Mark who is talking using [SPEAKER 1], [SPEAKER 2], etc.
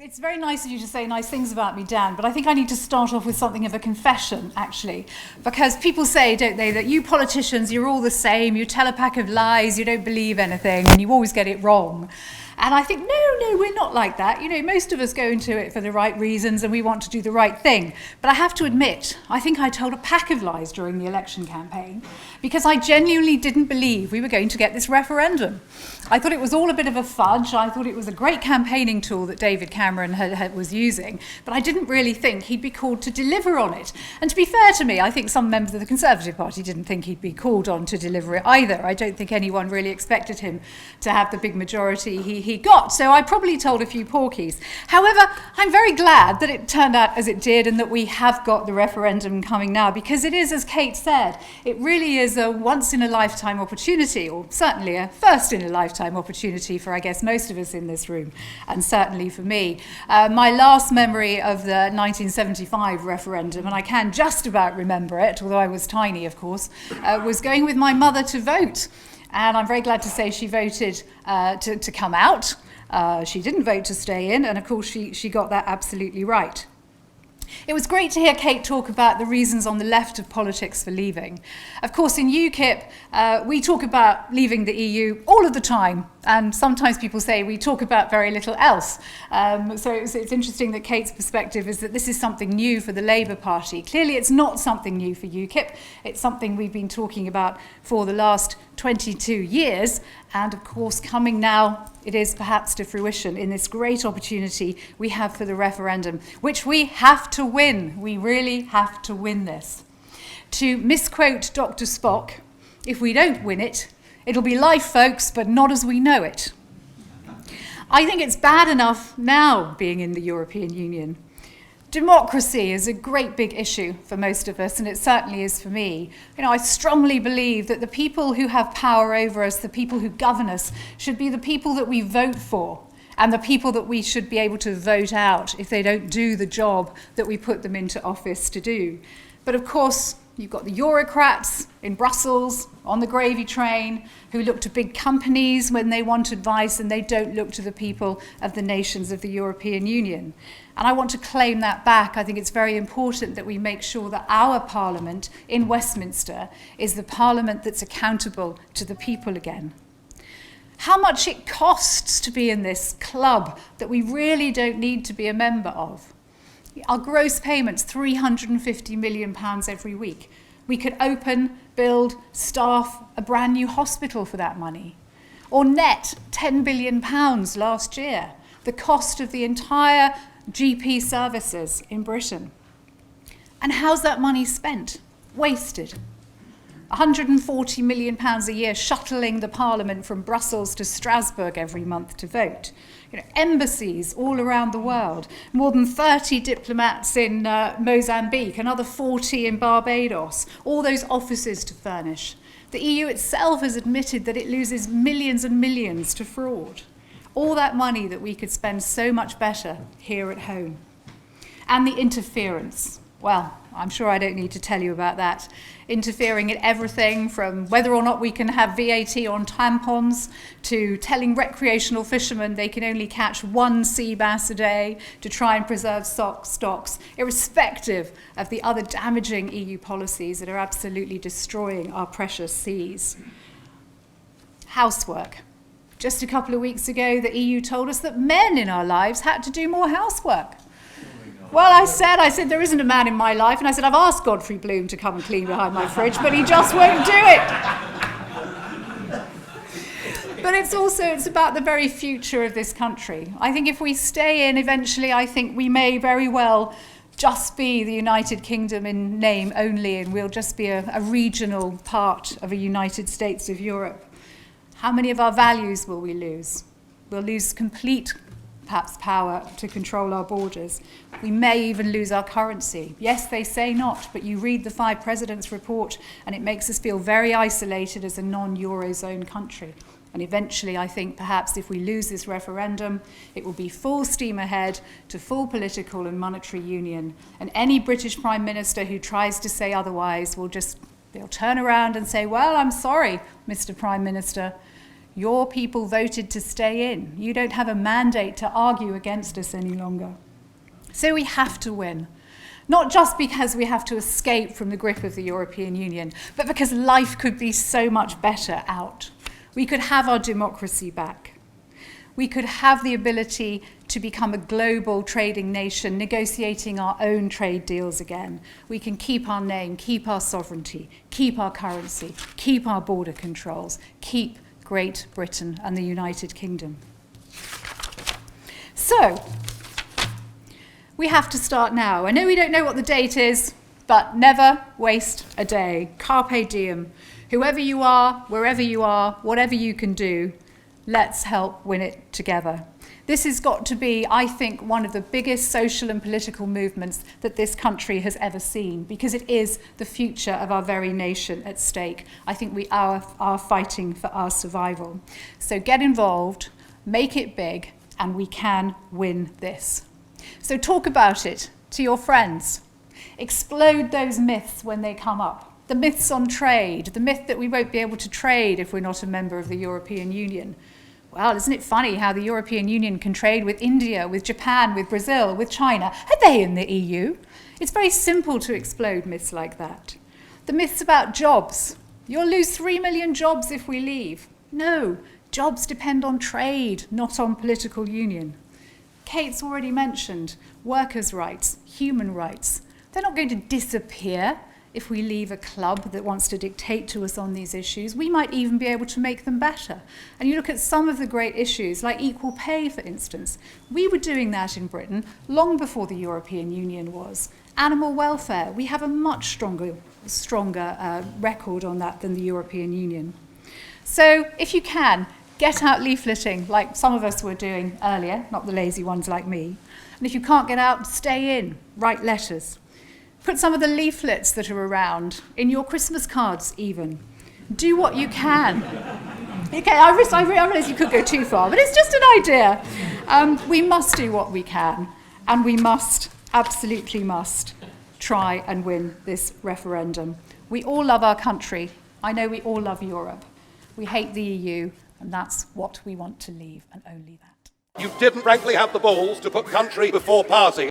[SPEAKER 1] It's very nice of you to say nice things about me, Dan, but I think I need to start off with something of a confession, actually. Because people say, don't they, that you politicians, you're all the same, you tell a pack of lies, you don't believe anything, and you always get it wrong. And I think, no, we're not like that. You know, most of us go into it for the right reasons and we want to do the right thing. But I have to admit, I think I told a pack of lies during the election campaign because I genuinely didn't believe we were going to get this referendum. I thought it was all a bit of a fudge. I thought it was a great campaigning tool that David Cameron was using, but I didn't really think he'd be called to deliver on it. And to be fair to me, I think some members of the Conservative Party didn't think he'd be called on to deliver it either. I don't think anyone really expected him to have the big majority he got, so I probably told a few porkies. However, I'm very glad that it turned out as it did and that we have got the referendum coming now, because it is, as Kate said, it really is a once-in-a-lifetime opportunity, or certainly a first-in-a-lifetime opportunity for, I guess, most of us in this room, and certainly for me. My last memory of the 1975 referendum, and I can just about remember it, although I was tiny, of course, was going with my mother to vote. And I'm very glad to say she voted to come out. She didn't vote to stay in, and of course she got that absolutely right. It was great to hear Kate talk about the reasons on the left of politics for leaving. Of course, in UKIP, we talk about leaving the EU all of the time, and sometimes people say we talk about very little else. So it's interesting that Kate's perspective is that this is something new for the Labour Party. Clearly, it's not something new for UKIP. It's something we've been talking about for the last 22 years, and of course, coming now, it is perhaps to fruition in this great opportunity we have for the referendum, which we have to win. We really have to win this. To misquote Dr. Spock, if we don't win it, it'll be life, folks, but not as we know it. I think it's bad enough now being in the European Union. Democracy is a great big issue for most of us, and it certainly is for me. You know, I strongly believe that the people who have power over us, the people who govern us, should be the people that we vote for, and the people that we should be able to vote out if they don't do the job that we put them into office to do. But of course, you've got the Eurocrats in Brussels, on the gravy train, who look to big companies when they want advice, and they don't look to the people of the nations of the European Union. And I want to claim that back. I think it's very important that we make sure that our Parliament in Westminster is the Parliament that's accountable to the people again. How much it costs to be in this club that we really don't need to be a member of. Our gross payments, £350 million every week. We could open, build, staff a brand new hospital for that money. Or net £10 billion last year, the cost of the entire GP services in Britain. And how's that money spent? Wasted. £140 million a year shuttling the Parliament from Brussels to Strasbourg every month to vote. You know, embassies all around the world, more than 30 diplomats in Mozambique, another 40 in Barbados, all those offices to furnish. The EU itself has admitted that it loses millions and millions to fraud. All that money that we could spend so much better here at home. And the interference. Well, I'm sure I don't need to tell you about that. Interfering in everything from whether or not we can have VAT on tampons, to telling recreational fishermen they can only catch one sea bass a day, to try and preserve stocks, irrespective of the other damaging EU policies that are absolutely destroying our precious seas. Housework. Just a couple of weeks ago, the EU told us that men in our lives had to do more housework. Well, I said, there isn't a man in my life, and I said, I've asked Godfrey Bloom to come and clean behind my fridge, but he just won't do it. But it's about the very future of this country. I think if we stay in, eventually, I think we may very well just be the United Kingdom in name only, and we'll just be a regional part of a United States of Europe. How many of our values will we lose? We'll lose complete, perhaps, power to control our borders. We may even lose our currency. Yes, they say not, but you read the Five Presidents' report and it makes us feel very isolated as a non-Eurozone country. And eventually, I think, perhaps, if we lose this referendum, it will be full steam ahead to full political and monetary union. And any British Prime Minister who tries to say otherwise they'll turn around and say, well, I'm sorry, Mr. Prime Minister, Your people voted to stay in. You don't have a mandate to argue against us any longer. So we have to win. Not just because we have to escape from the grip of the European Union, but because life could be so much better out. We could have our democracy back. We could have the ability to become a global trading nation, negotiating our own trade deals again. We can keep our name, keep our sovereignty, keep our currency, keep our border controls, keep Great Britain and the United Kingdom. So, we have to start now. I know we don't know what the date is, but never waste a day. Carpe diem. Whoever you are, wherever you are, whatever you can do, let's help win it together. This has got to be, I think, one of the biggest social and political movements that this country has ever seen, because it is the future of our very nation at stake. I think we are fighting for our survival. So get involved, make it big, and we can win this. So talk about it to your friends. Explode those myths when they come up. The myths on trade, the myth that we won't be able to trade if we're not a member of the European Union. Well, isn't it funny how the European Union can trade with India, with Japan, with Brazil, with China? Are they in the EU? It's very simple to explode myths like that. The myths about jobs. You'll lose 3 million jobs if we leave. No, jobs depend on trade, not on political union. Kate's already mentioned workers' rights, human rights. They're not going to disappear if we leave a club that wants to dictate to us on these issues. We might even be able to make them better. And you look at some of the great issues, like equal pay, for instance. We were doing that in Britain long before the European Union was. Animal welfare, we have a much stronger record on that than the European Union. So if you can, get out leafleting, like some of us were doing earlier, not the lazy ones like me. And if you can't get out, stay in, write letters. Put some of the leaflets that are around in your Christmas cards even. Do what you can. Okay, I realize you could go too far, but it's just an idea. We must do what we can, and we must, absolutely must, try and win this referendum. We all love our country. I know we all love Europe. We hate the EU, and that's what we want to leave, and only that.
[SPEAKER 2] You didn't frankly have the balls to put country before party.